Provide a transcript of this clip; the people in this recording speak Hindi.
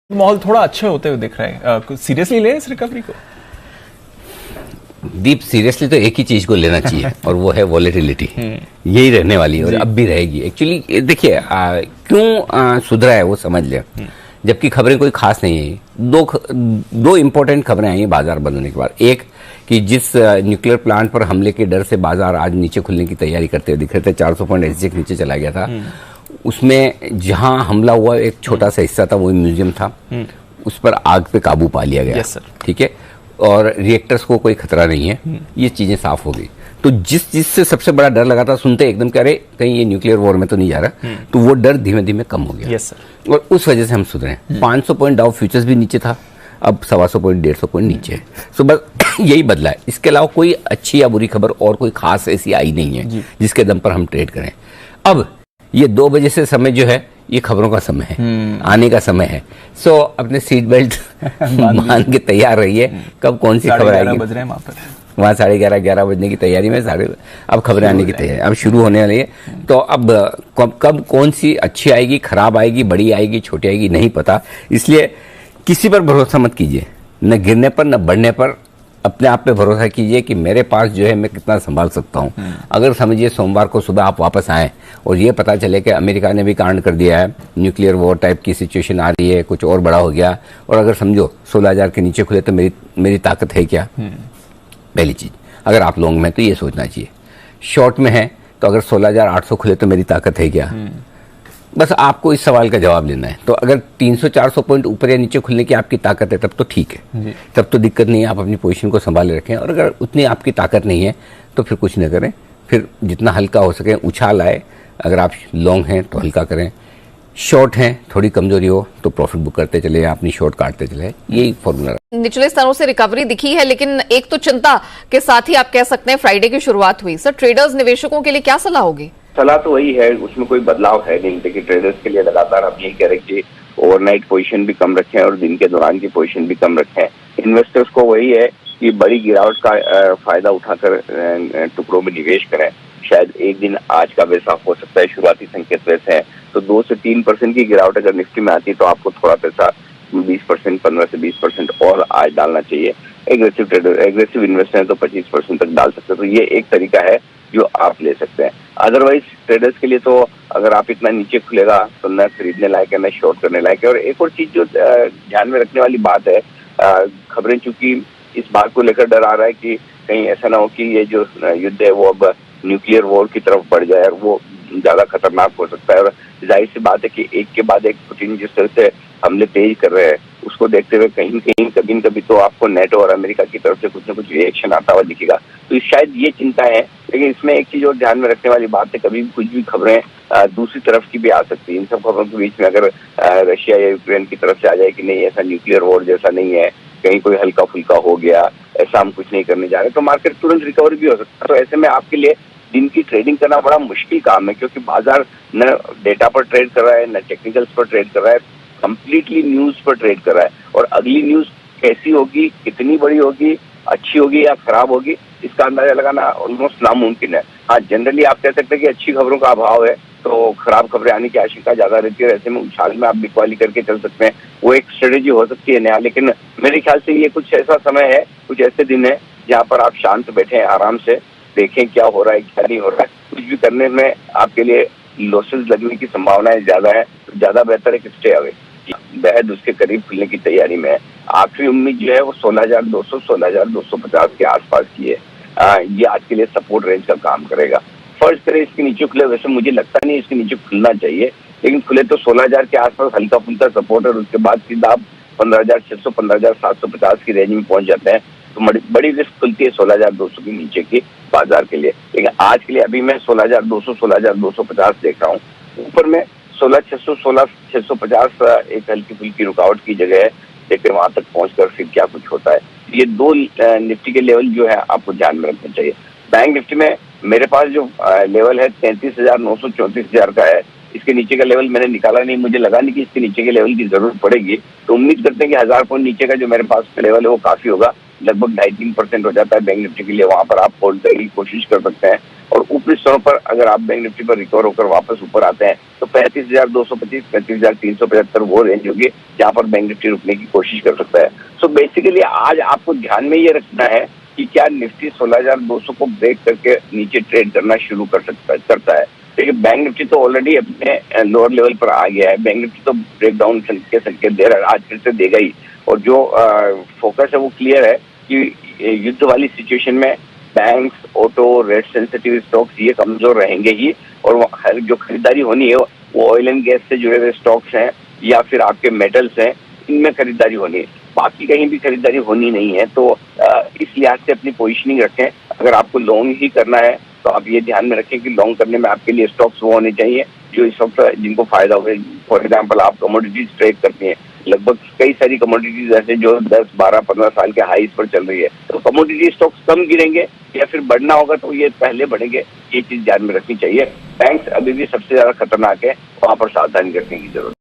माहौल थोड़ा अच्छे होते हुए दिख रहा है। कुछ सीरियसली ले इस रिकवरी को? दीप, सीरियसली तो एक ही चीज को लेना चाहिए और वो है वॉलेटिलिटी। यही रहने वाली है और अब भी रहेगी। एक्चुअली देखिए, क्यों सुधरा है वो समझ ले, जबकि खबरें कोई खास नहीं है। दो इंपॉर्टेंट खबरें आई हैं बाजार बंद होने के बाद। एक कि जिस न्यूक्लियर प्लांट पर हमले के डर से बाजार आज नीचे खुलने की तैयारी करते हुए दिख रहे थे, 400 पॉइंट एसजेक नीचे चला गया था। उसमें जहां हमला हुआ एक छोटा सा हिस्सा था, वो म्यूजियम था, उस पर आग पे काबू पा लिया गया। ठीक है, और रिएक्टर्स को कोई खतरा नहीं है, ये चीजें साफ हो गई। तो जिस चीज से सबसे बड़ा डर लगा था, सुनते एकदम कह रहे कहीं ये न्यूक्लियर वॉर में तो नहीं जा रहा, तो वो डर धीमे धीमे कम हो गया। और उस वजह से हम सुधरे। 500 पॉइंट डाउ फ्यूचर्स भी नीचे था, अब 125 पॉइंट 150 पॉइंट नीचे है। सो बस यही बदला है। इसके अलावा कोई अच्छी या बुरी खबर और कोई खास ऐसी आई नहीं है जिसके दम पर हम ट्रेड करें। अब ये 2 बजे से समय जो है, ये खबरों का समय है, आने का समय है। सो अपने सीट बेल्ट मान के तैयार रहिए, कब कौन सी खबर आएगी। बज रहे हैं वहाँ 11:30 बजने की तैयारी में, अब खबरें आने की तैयारी अब शुरू होने वाली है। तो अब कब कौन सी अच्छी आएगी, खराब आएगी, बड़ी आएगी, छोटी आएगी, नहीं पता। इसलिए किसी पर भरोसा मत कीजिए, न गिरने पर न बढ़ने पर। अपने आप पे भरोसा कीजिए कि मेरे पास जो है मैं कितना संभाल सकता हूँ। अगर समझिए सोमवार को सुबह आप वापस आए और ये पता चले कि अमेरिका ने भी कांड कर दिया है, न्यूक्लियर वॉर टाइप की सिचुएशन आ रही है, कुछ और बड़ा हो गया, और अगर समझो 16,000 के नीचे खुले तो मेरी ताकत है क्या? पहली चीज, अगर आप लॉन्ग में तो ये सोचना चाहिए। शॉर्ट में है तो अगर 16,800 खुले तो मेरी ताकत है क्या? बस आपको इस सवाल का जवाब लेना है। तो अगर 300-400 पॉइंट ऊपर या नीचे खुलने की आपकी ताकत है तब तो ठीक है, तब तो दिक्कत नहीं है, आप अपनी पोजीशन को संभाले रखें। और अगर उतनी आपकी ताकत नहीं है तो फिर कुछ न करें, फिर जितना हल्का हो सके उछाल आए। अगर आप लॉन्ग हैं तो हल्का करें, शॉर्ट हैं थोड़ी कमजोरी हो तो प्रॉफिट बुक करते चले, अपनी शॉर्ट काटते चले। यही फॉर्मूला। निचले स्तरों से रिकवरी दिखी है, लेकिन एक तो चिंता के साथ ही आप कह सकते हैं फ्राइडे की शुरुआत हुई। सर, ट्रेडर्स निवेशकों के लिए क्या सलाह होगी? सलाह तो वही है, उसमें कोई बदलाव है नहीं। देखिए, ट्रेडर्स के लिए लगातार हम यही कह रहे हैं कि ओवरनाइट पोजीशन भी कम रखें और दिन के दौरान की पोजीशन भी कम रखें। इन्वेस्टर्स को वही है कि बड़ी गिरावट का फायदा उठाकर टुकड़ों में निवेश करें। शायद एक दिन आज का वैसा हो सकता है, शुरुआती संकेत वैसे हैं। तो 2 से 3% की गिरावट अगर निफ्टी में आती है तो आपको थोड़ा पैसा 20%, 15 से 20% और आज डालना चाहिए। एग्रेसिव इन्वेस्टर है तो 25% तक डाल सकते हैं। तो ये एक तरीका है जो आप ले सकते हैं। अदरवाइज ट्रेडर्स के लिए तो अगर आप इतना नीचे खुलेगा तो न खरीदने लायक है, न शॉर्ट करने लायक है। और एक और चीज जो ध्यान में रखने वाली बात है, खबरें चूंकि इस बात को लेकर डर आ रहा है कि कहीं ऐसा ना हो कि ये जो युद्ध है वो अब न्यूक्लियर वॉर की तरफ बढ़ जाए और वो ज्यादा खतरनाक हो सकता है। और जाहिर सी बात है कि एक के बाद एक पुतिन जिस तरह से हमले तेज कर रहे हैं, उसको देखते हुए कहीं न कहीं कभी न कभी तो आपको नेटो और अमेरिका की तरफ से कुछ न कुछ रिएक्शन आता हुआ दिखेगा। तो शायद ये चिंता है। लेकिन इसमें एक चीज और ध्यान में रखने वाली बात है, कभी भी कुछ भी खबरें दूसरी तरफ की भी आ सकती है। इन सब खबरों के बीच में अगर रशिया या यूक्रेन की तरफ से आ जाए कि नहीं ऐसा न्यूक्लियर वॉर जैसा नहीं है, कहीं कोई हल्का फुल्का हो गया, ऐसा हम कुछ नहीं करने जा रहे, तो मार्केट तुरंत रिकवर भी हो सकता है। तो ऐसे में आपके लिए दिन की ट्रेडिंग करना बड़ा मुश्किल काम है, क्योंकि बाजार न डेटा पर ट्रेड कर रहा है, न टेक्निकल्स पर ट्रेड कर रहा है, कंप्लीटली न्यूज पर ट्रेड कर रहा है। और अगली न्यूज कैसी होगी, कितनी बड़ी होगी, अच्छी होगी या खराब होगी, इसका अंदाजा लगाना ऑलमोस्ट नामुमकिन है। हाँ, जनरली आप कह सकते हैं कि अच्छी खबरों का अभाव है तो खराब खबरें आने की आशंका ज्यादा रहती है। ऐसे में उछाल में आप बिकवाली करके चल सकते हैं, वो एक स्ट्रेटेजी हो सकती है नया। लेकिन मेरे ख्याल से ये कुछ ऐसा समय है, कुछ ऐसे दिन है जहाँ पर आप शांत बैठे आराम से देखें क्या हो रहा है क्या नहीं हो रहा है। कुछ भी करने में आपके लिए लॉसेस लगने की संभावनाएं ज्यादा है, तो ज्यादा बेहतर है कि स्टे अवे। बेहद उसके करीब खुलने की तैयारी में है। आखिरी उम्मीद जो है वो 16,200, 16,250 के आसपास की है। ये आज के लिए सपोर्ट रेंज का काम करेगा। फर्स्ट करें इसके नीचे खुले, वैसे मुझे लगता नहीं इसके नीचे खुलना चाहिए, लेकिन खुले तो 16,000 के आसपास हल्का फुल्का सपोर्ट है और उसके बाद सीधा आप 15,600, 15,750 की रेंज में पहुंच जाते हैं। तो बड़ी रिस्क खुलती है 16,200 के नीचे की बाजार के लिए। लेकिन आज के लिए अभी मैं 16,200, 16,250 देख रहा हूँ। ऊपर में 16,600, 16,650 एक हल्की फुल्की रुकावट की जगह है। लेकिन वहां तक पहुंचकर फिर क्या कुछ होता है, ये 2 निफ्टी के लेवल जो है आपको ध्यान में रखना चाहिए। बैंक निफ्टी में मेरे पास जो लेवल है 33,900, 34,000 का है। इसके नीचे का लेवल मैंने निकाला नहीं, मुझे लगा नहीं कि इसके नीचे के लेवल की जरूरत पड़ेगी। तो उम्मीद करते हैं कि 1000 पॉइंट नीचे का जो मेरे पास लेवल है वो काफी होगा। लगभग 2.5-3% हो जाता है बैंक निफ्टी के लिए, वहां पर आप होल्ड करने की कोशिश कर सकते हैं। और ऊपरी स्तरों पर अगर आप बैंक निफ्टी पर रिकवर होकर वापस ऊपर आते हैं तो 35,225, 35,375 वो रेंज होगी जहां पर बैंक निफ्टी रुकने की कोशिश कर सकता है। सो बेसिकली आज आपको ध्यान में ये रखना है कि क्या निफ्टी 16,200 को ब्रेक करके नीचे ट्रेड करना शुरू करता है। देखिए बैंक निफ्टी तो ऑलरेडी अपने लोअर लेवल पर आ गया है, बैंक निफ्टी तो ब्रेकडाउन के संकेत दे रहा है, आज फिर से देगा ही। और जो फोकस है वो क्लियर है कि युद्ध वाली सिचुएशन में banks, auto, rate sensitive stocks ये कमजोर रहेंगे ही, और हर जो खरीदारी होनी है वो ऑयल एंड गैस से जुड़े हुए स्टॉक्स हैं या फिर आपके मेटल्स हैं, इनमें खरीदारी होनी है, बाकी कहीं भी खरीदारी होनी नहीं है। तो इस लिहाज से अपनी पोजीशनिंग रखें। अगर आपको लॉन्ग ही करना है तो आप ये ध्यान में रखें कि लॉन्ग करने में आपके लिए स्टॉक्स वो होने चाहिए जो इस वक्त जिनको फायदा हो। फॉर एग्जाम्पल आप कमोडिटीज ट्रेड करती हैं, लगभग कई सारी कमोडिटीज ऐसे जो 10, 12, 15 साल के हाईज पर चल रही है, तो कमोडिटी स्टॉक्स कम गिरेंगे या फिर बढ़ना होगा तो ये पहले बढ़ेंगे, ये चीज ध्यान में रखनी चाहिए। बैंक्स अभी भी सबसे ज्यादा खतरनाक है, वहां पर सावधानी रखने की जरूरत है।